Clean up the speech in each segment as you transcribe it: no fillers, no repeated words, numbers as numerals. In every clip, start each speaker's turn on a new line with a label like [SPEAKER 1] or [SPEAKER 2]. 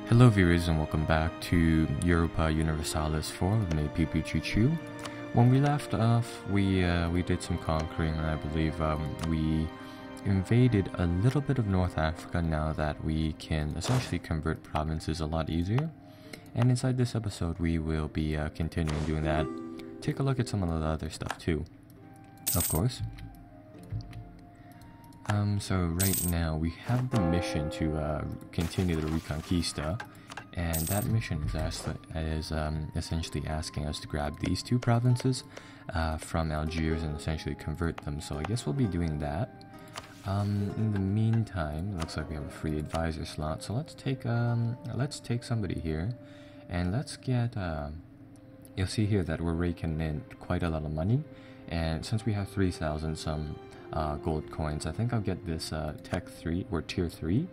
[SPEAKER 1] Hello viewers and welcome back to Europa Universalis 4 with me, Pee Choo Choo. When we left off, we did some conquering, and I believe we invaded a little bit of North Africa now that we can essentially convert provinces a lot easier. And inside this episode we will be continuing doing that. Take a look at some of the other stuff too, of course. So right now we have the mission to continue the Reconquista, and that mission is essentially asking us to grab these two provinces from Algiers and essentially convert them. So I guess we'll be doing that. In the meantime, it looks like we have a free advisor slot. So let's take somebody here, and let's get. You'll see here that we're raking in quite a lot of money, and since we have 3,000 some gold coins, I think I'll get this Tech 3 or Tier 3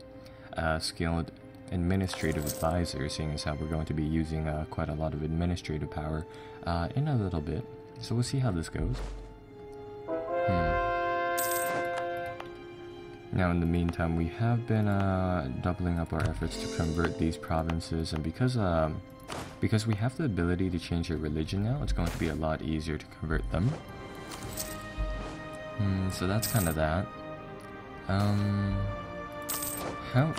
[SPEAKER 1] skilled administrative advisor, seeing as how we're going to be using quite a lot of administrative power in a little bit. So we'll see how this goes. Now in the meantime, we have been doubling up our efforts to convert these provinces, and because we have the ability to change their religion now, it's going to be a lot easier to convert them. So that's kind of that. How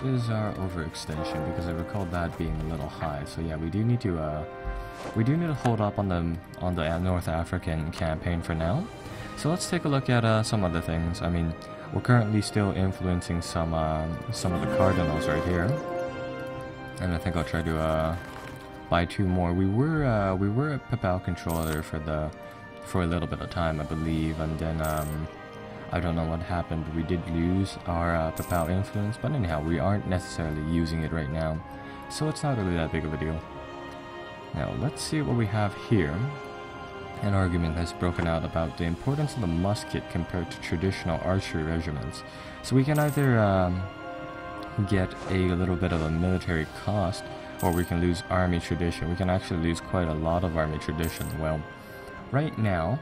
[SPEAKER 1] is our overextension? Because I recall that being a little high. So yeah, we do need to hold up on the North African campaign for now. So let's take a look at some other things. I mean, we're currently still influencing some of the cardinals right here, and I think I'll try to buy 2 more. We were a papal controller for a little bit of time, I believe, and then I don't know what happened. We did lose our papal influence, but anyhow, we aren't necessarily using it right now, so it's not really that big of a deal. Now let's see what we have here. An argument has broken out about the importance of the musket compared to traditional archery regiments. So we can either get a little bit of a military cost, or we can lose army tradition. We can actually lose quite a lot of army tradition. Well, right now,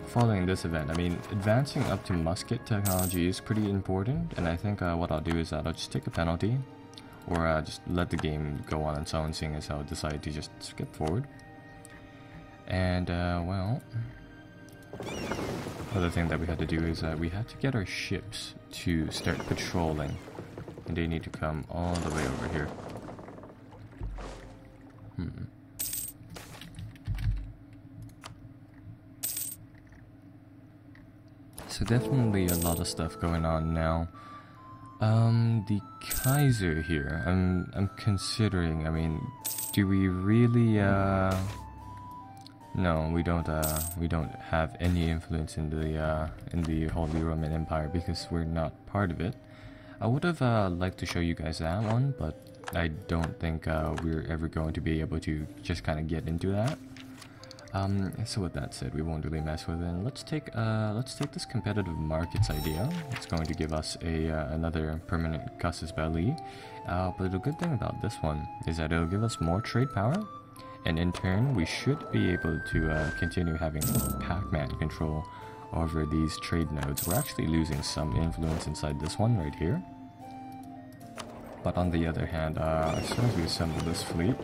[SPEAKER 1] following this event, I mean, advancing up to musket technology is pretty important, and I think what I'll do is that I'll just take a penalty, or just let the game go on its own, seeing as how I decide to just skip forward. And, well, other thing that we had to do is we had to get our ships to start patrolling, and they need to come all the way over here. So definitely a lot of stuff going on now. The Kaiser here, I'm considering, I mean, do we really, no, we don't have any influence in the Holy Roman Empire because we're not part of it. I would have liked to show you guys that one, but I don't think we're ever going to be able to just kind of get into that. So with that said, we won't really mess with it. And let's take this competitive markets idea. It's going to give us another permanent casus belli. But the good thing about this one is that it'll give us more trade power, and in turn, we should be able to continue having Pac-Man control over these trade nodes. We're actually losing some influence inside this one right here. But on the other hand, as soon as we assemble this fleet,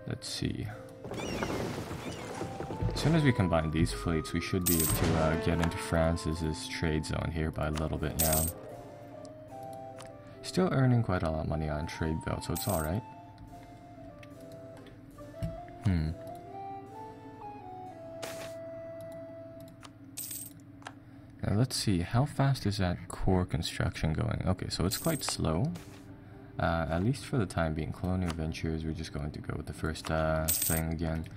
[SPEAKER 1] let's see. As soon as we combine these fleets, we should be able to get into France's trade zone here by a little bit now. Still earning quite a lot of money on trade though, so it's alright. Now let's see, how fast is that core construction going? Okay, so it's quite slow. At least for the time being. Colonial ventures, we're just going to go with the first thing again.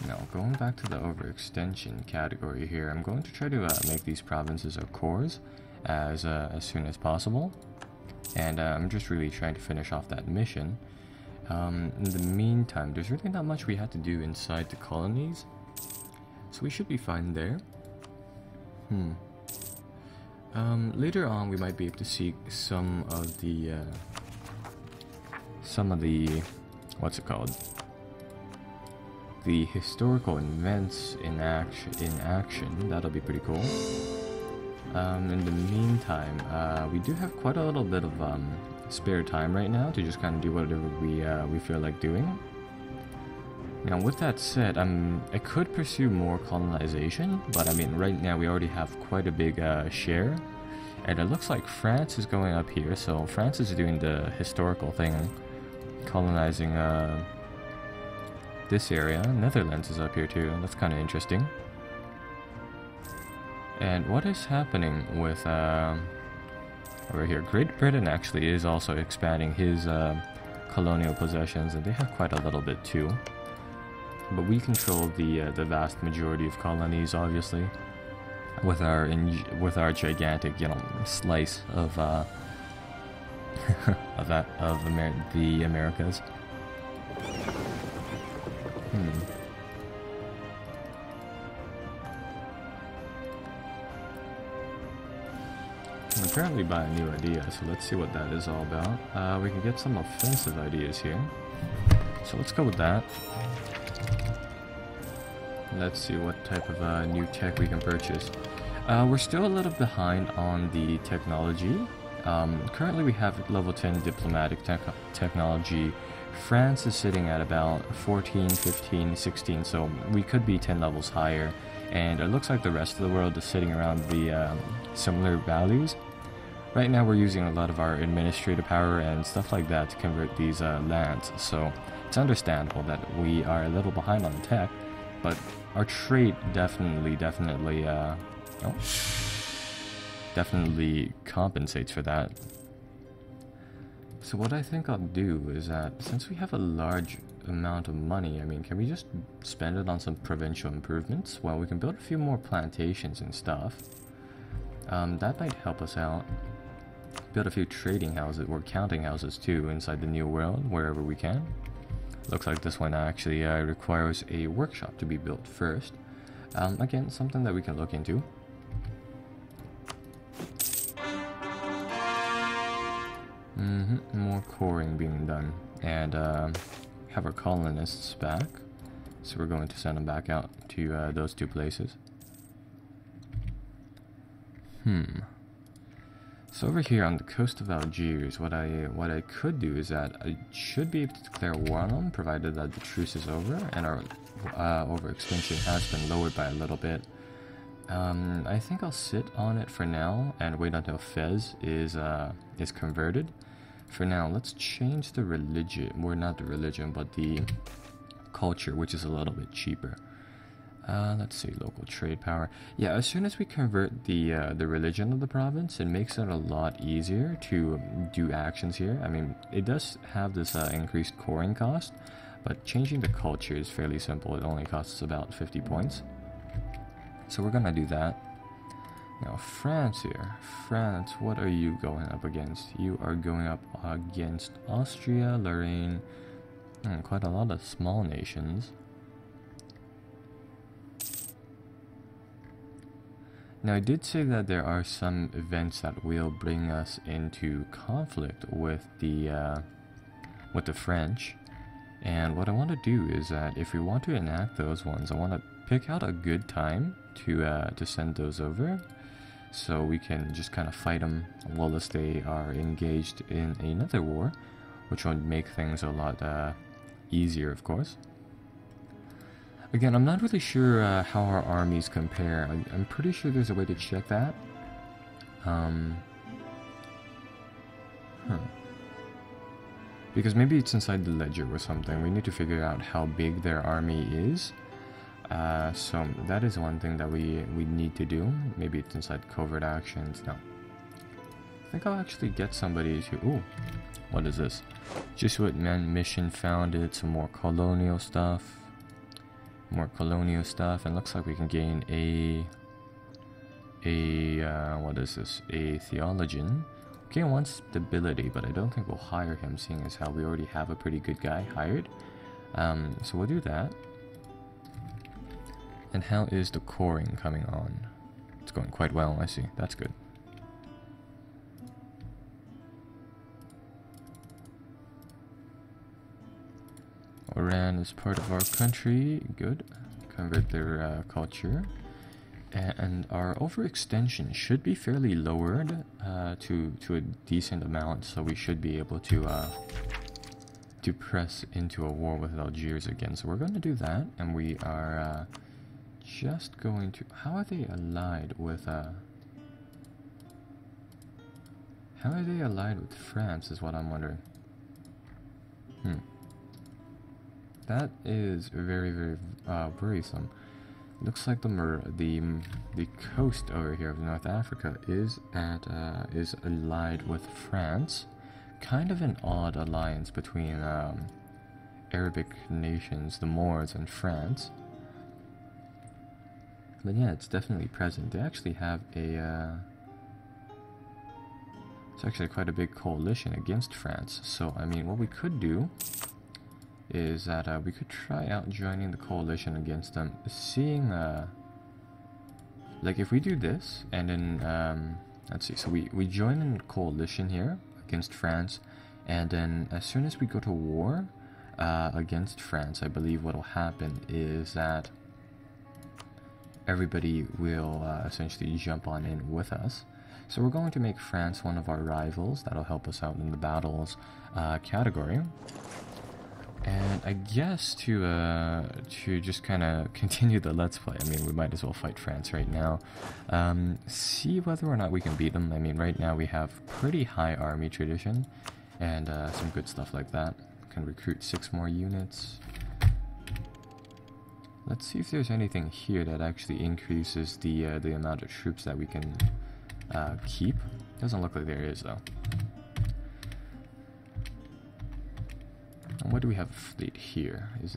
[SPEAKER 1] Now, going back to the overextension category here, I'm going to try to make these provinces our cores as soon as possible. And I'm just really trying to finish off that mission. In the meantime, there's really not much we had to do inside the colonies, so we should be fine there. Later on, we might be able to see some of the what's it called? The historical events in action. That'll be pretty cool. In the meantime, we do have quite a little bit of spare time right now to just kind of do whatever we feel like doing. Now, with that said, I could pursue more colonization, but I mean, right now we already have quite a big share, and it looks like France is going up here. So France is doing the historical thing, colonizing this area. Netherlands is up here too, and that's kind of interesting. And what is happening with over here? Great Britain actually is also expanding his colonial possessions, and they have quite a little bit too. But we control the vast majority of colonies, obviously, with our gigantic, slice of the Americas. I'm apparently by a new idea, so let's see what that is all about. We can get some offensive ideas here, so let's go with that. Let's see what type of new tech we can purchase. We're still a little behind on the technology. Currently we have level 10 diplomatic technology. France is sitting at about 14, 15, 16, so we could be 10 levels higher. And it looks like the rest of the world is sitting around the similar values. Right now we're using a lot of our administrative power and stuff like that to convert these lands, so it's understandable that we are a little behind on tech, but our trade definitely compensates for that. So what I think I'll do is that, since we have a large amount of money, I mean, can we just spend it on some provincial improvements? Well, we can build a few more plantations and stuff. That might help us out. Build a few trading houses, or counting houses too, inside the New World, wherever we can. Looks like this one actually requires a workshop to be built first. Again, something that we can look into. More coring being done. And have our colonists back. So we're going to send them back out to those two places. So over here on the coast of Algiers, what I could do is that I should be able to declare war on them, provided that the truce is over and our overextension has been lowered by a little bit. I think I'll sit on it for now and wait until Fez is converted. For now, let's change the religion. Well, not the religion, but the culture, which is a little bit cheaper. Let's see, local trade power. Yeah, as soon as we convert the religion of the province, it makes it a lot easier to do actions here. I mean, it does have this increased coring cost, but changing the culture is fairly simple. It only costs about 50 points. So we're gonna do that. Now, France here. France, what are you going up against? You are going up against Austria, Lorraine, and quite a lot of small nations. Now, I did say that there are some events that will bring us into conflict with the French, and what I want to do is that if we want to enact those ones, I want to pick out a good time to send those over, so we can just kind of fight them whilst they are engaged in another war, which will make things a lot easier, of course. Again, I'm not really sure how our armies compare. I'm pretty sure there's a way to check that. Because maybe it's inside the ledger or something. We need to figure out how big their army is. So that is one thing that we need to do. Maybe it's inside covert actions. No. I think I'll actually get somebody to... Ooh, what is this? Jesuit mission founded, some more colonial stuff. And looks like we can gain what is this? A theologian. Gain one stability, but I don't think we'll hire him, seeing as how we already have a pretty good guy hired. So we'll do that. And how is the coring coming on? It's going quite well, I see. That's good. Iran is part of our country. Good. Convert their culture. And our overextension should be fairly lowered. to a decent amount, so we should be able to press into a war with Algiers again. So we're going to do that, and we are just going to... How are they allied with France is what I'm wondering. That is very, very worrisome. Looks like the coast over here of North Africa is allied with France. Kind of an odd alliance between Arabic nations, the Moors, and France. But yeah, it's definitely present. They actually have a... it's actually quite a big coalition against France. So, I mean, what we could do is that we could try out joining the coalition against them. Seeing, like, if we do this, and then, let's see, so we join in coalition here against France, and then as soon as we go to war against France, I believe what will happen is that everybody will essentially jump on in with us. So we're going to make France one of our rivals. That'll help us out in the battles category. And I guess to just kind of continue the Let's Play, I mean, we might as well fight France right now. See whether or not we can beat them. I mean, right now we have pretty high army tradition and some good stuff like that. Can recruit 6 more units. Let's see if there's anything here that actually increases the amount of troops that we can keep. Doesn't look like there is, though. And what do we have fleet here? Is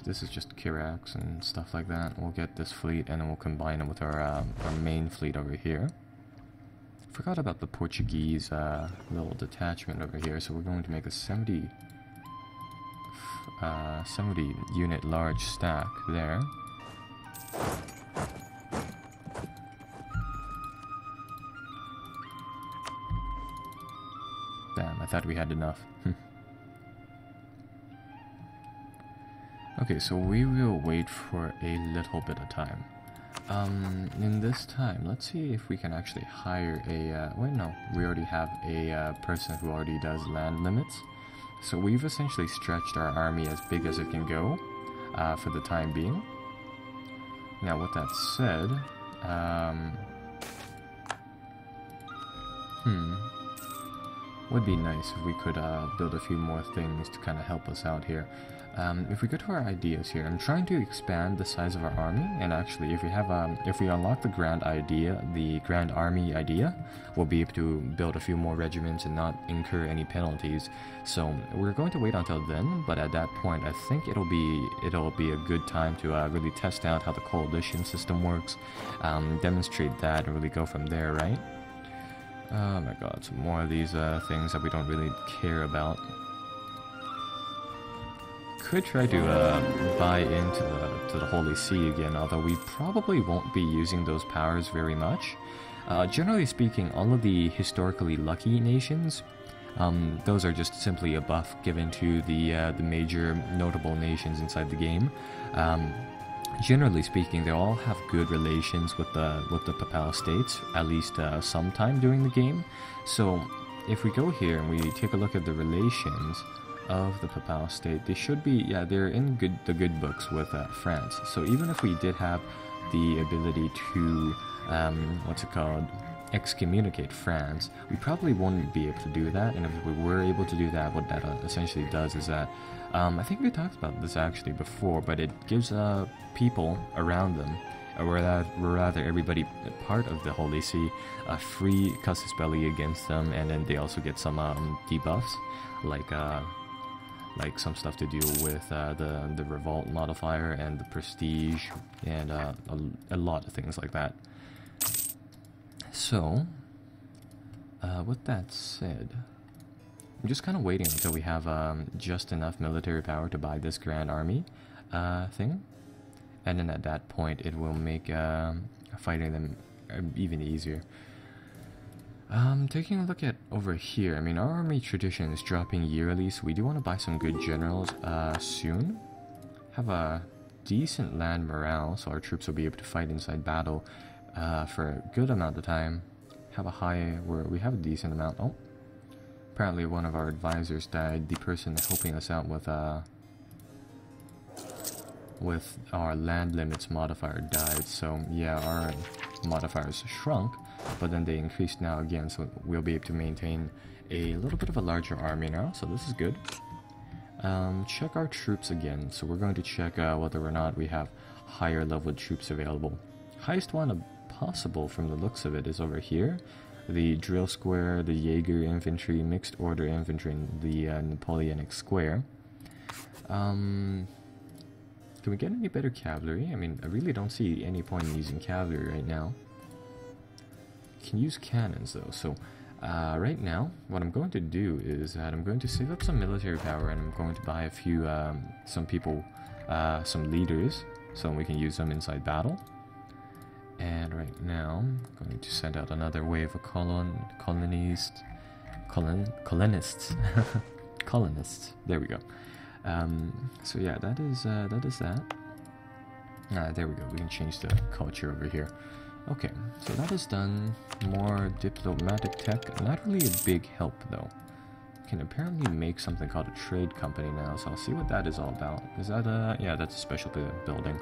[SPEAKER 1] this is just Kirax and stuff like that. We'll get this fleet and then we'll combine them with our main fleet over here. Forgot about the Portuguese little detachment over here, so we're going to make a 70 unit large stack there. Damn, I thought we had enough. Okay, so we will wait for a little bit of time. In this time, let's see if we can actually hire a... wait, no. We already have a person who already does land limits. So we've essentially stretched our army as big as it can go for the time being. Now, with that said... would be nice if we could build a few more things to kind of help us out here. If we go to our ideas here, I'm trying to expand the size of our army, and actually if we have if we unlock the grand army idea, we'll be able to build a few more regiments and not incur any penalties. So we're going to wait until then, but at that point I think it'll be a good time to really test out how the coalition system works, demonstrate that, and really go from there, right? Oh my god, some more of these things that we don't really care about. Could try to buy into the Holy See again, although we probably won't be using those powers very much. Generally speaking, all of the historically lucky nations, those are just simply a buff given to the major notable nations inside the game. Generally speaking, they all have good relations with the Papal States, at least sometime during the game. So if we go here and we take a look at the relations of the Papal State, they should be, yeah, they're in the good books with France. So even if we did have the ability to, excommunicate France, we probably won't be able to do that. And if we were able to do that, what that essentially does is that, I think we talked about this actually before, but it gives people around them, or rather everybody part of the Holy See, a free casus belli against them, and then they also get some debuffs, like some stuff to do with the revolt modifier and the prestige, and a lot of things like that. So, with that said, I'm just kind of waiting until we have just enough military power to buy this Grand Army thing, and then at that point it will make fighting them even easier. Taking a look at over here, I mean, our army tradition is dropping yearly, so we do want to buy some good generals soon. Have a decent land morale, so our troops will be able to fight inside battle for a good amount of time. have a high, where we have a decent amount. Oh, apparently one of our advisors died. The person helping us out with our land limits modifier died. So yeah, our modifiers shrunk, but then they increased now again, so we'll be able to maintain a little bit of a larger army now, so this is good. Check our troops again. So we're going to check whether or not we have higher level troops available. Highest one possible from the looks of it is over here. The drill square, the Jaeger infantry, mixed order infantry, and the Napoleonic square. Can we get any better cavalry? I mean, I really don't see any point in using cavalry right now. Can use cannons though, so right now what I'm going to do is that I'm going to save up some military power, and I'm going to buy a few some people, some leaders, so we can use them inside battle. And right now I'm going to send out another wave of colonists. Colonists, there we go. So yeah, that is that. There we go, we can change the culture over here. Okay, so that is done. More diplomatic tech. Not really a big help though. Can apparently make something called a trade company now, so I'll see what that is all about. Is that yeah, that's a special building.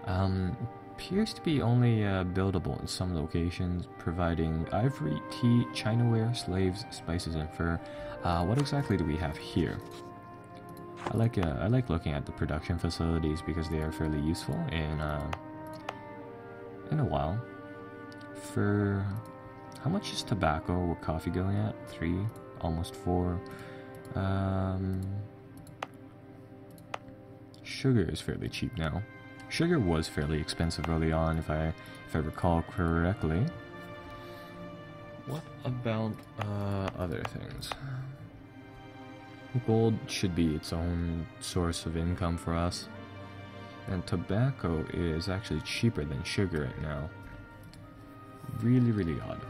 [SPEAKER 1] Appears to be only buildable in some locations, providing ivory, tea, chinaware, slaves, spices, and fur. What exactly do we have here? I like looking at the production facilities because they are fairly useful in a while. For how much is tobacco or coffee going at? 3, almost 4. Sugar is fairly cheap now. Sugar was fairly expensive early on, if I recall correctly. What about other things? Gold should be its own source of income for us. And tobacco is actually cheaper than sugar right now. Really, really odd.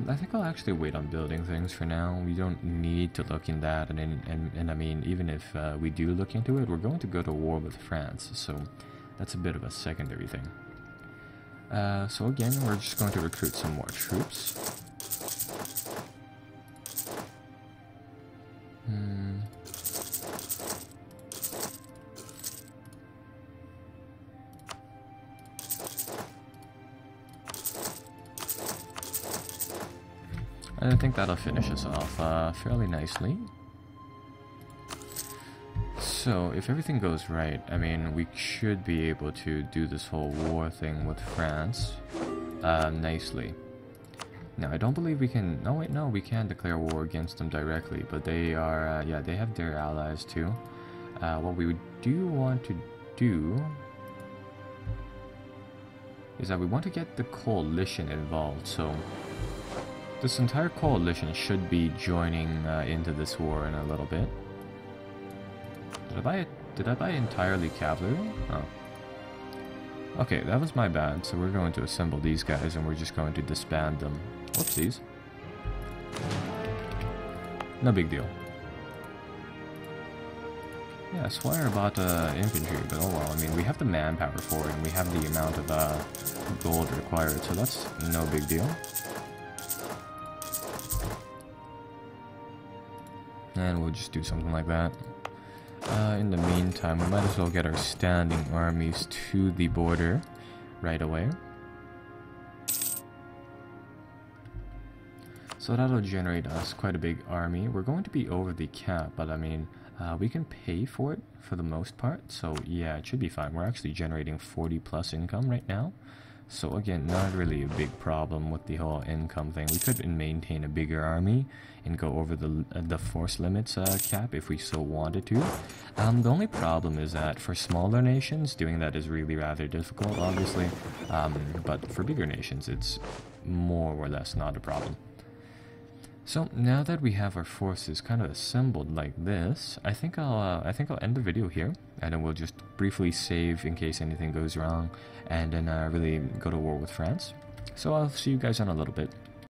[SPEAKER 1] I think I'll actually wait on building things for now. We don't need to look in that, and I mean, even if we do look into it, we're going to go to war with France, so that's a bit of a secondary thing. So again, we're just going to recruit some more troops. I think that'll finish us off fairly nicely. So, if everything goes right, I mean, we should be able to do this whole war thing with France nicely. Now, I don't believe we can... No, wait, no, we can declare war against them directly, but they are... yeah, they have their allies too. What we do want to do is that we want to get the coalition involved, so... This entire coalition should be joining into this war in a little bit. Did I buy entirely cavalry? Oh. Okay, that was my bad. So we're going to assemble these guys and we're just going to disband them. Whoopsies. No big deal. Yeah, Swire bought infantry, but oh well. I mean, we have the manpower for it and we have the amount of gold required, so that's no big deal. And we'll just do something like that. In the meantime, we might as well get our standing armies to the border right away. So that'll generate us quite a big army. We're going to be over the cap, but I mean, we can pay for it for the most part. So yeah, it should be fine. We're actually generating 40 plus income right now. So again, not really a big problem with the whole income thing. We could maintain a bigger army and go over the force limits cap if we so wanted to. The only problem is that for smaller nations, doing that is really rather difficult, obviously. But for bigger nations, it's more or less not a problem. So now that we have our forces kind of assembled like this, I think I'll end the video here, and then we'll just briefly save in case anything goes wrong, and then really go to war with France. So I'll see you guys in a little bit.